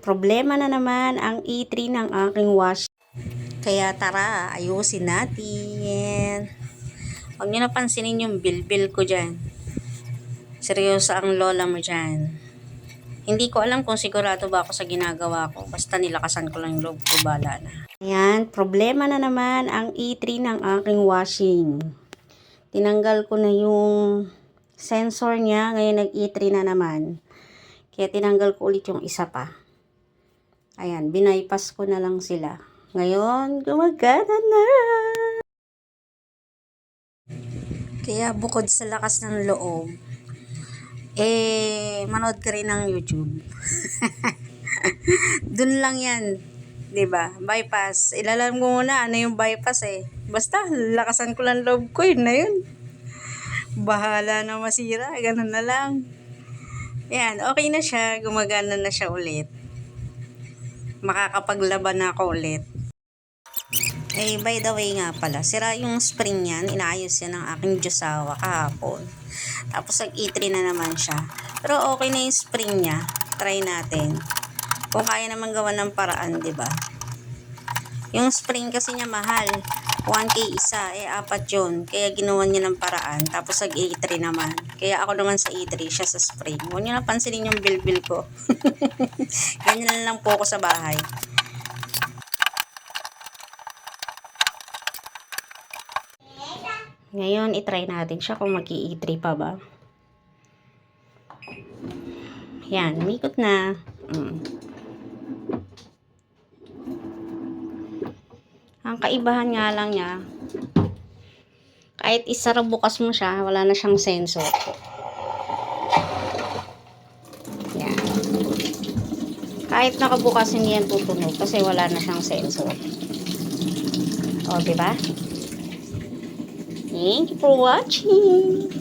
problema na naman ang E3 ng aking wash. Kaya tara, ayusin natin. Huwag nyo napansinin yung bilbil ko dyan. Seryoso ang lola mo dyan. Hindi ko alam kung sigurado ba ako sa ginagawa ko. Basta nilakasan ko lang yung loob ko, bala na. Ayan, problema na naman ang E3 ng aking washing. Tinanggal ko na yung sensor niya. Ngayon nag-E3 na naman. Kaya tinanggal ko ulit yung isa pa. Ayan, binaypass ko na lang sila. Ngayon, gumagana na. Kaya bukod sa lakas ng loob, manood ka rin ng YouTube. Dun lang yan. 'Di ba? Bypass. Ilalam ko muna ano yung bypass Basta, lakasan ko lang loob ko, yun na yun. Bahala na masira, ganun na lang. Yan, okay na siya. Gumagana na siya ulit. Makakapaglaban na ako ulit. By the way nga pala, sira yung spring yan. Inaayos yan ng aking Diyosawa kahapon. Tapos nag-E3 na naman siya. Pero okay na yung spring niya. Try natin. Kung kaya naman gawa ng paraan, di ba? Yung spring kasi niya mahal. 1K isa, apat yun. Kaya ginawa niya ng paraan. Tapos nag-E3 naman. Kaya ako naman sa E3, siya sa spring. Huwag niyo napansinin yung bilbil ko. Ganyan na lang po ako sa bahay. Ngayon, itry natin siya kung mag-E3 pa ba. Yan, umikot na. Ang kaibahan nga lang niya, kahit isara bukas mo siya, wala na siyang sensor. Yan. Kahit nakabukas, hindi yan tutunog kasi wala na siyang sensor. O, diba? Thank you for watching.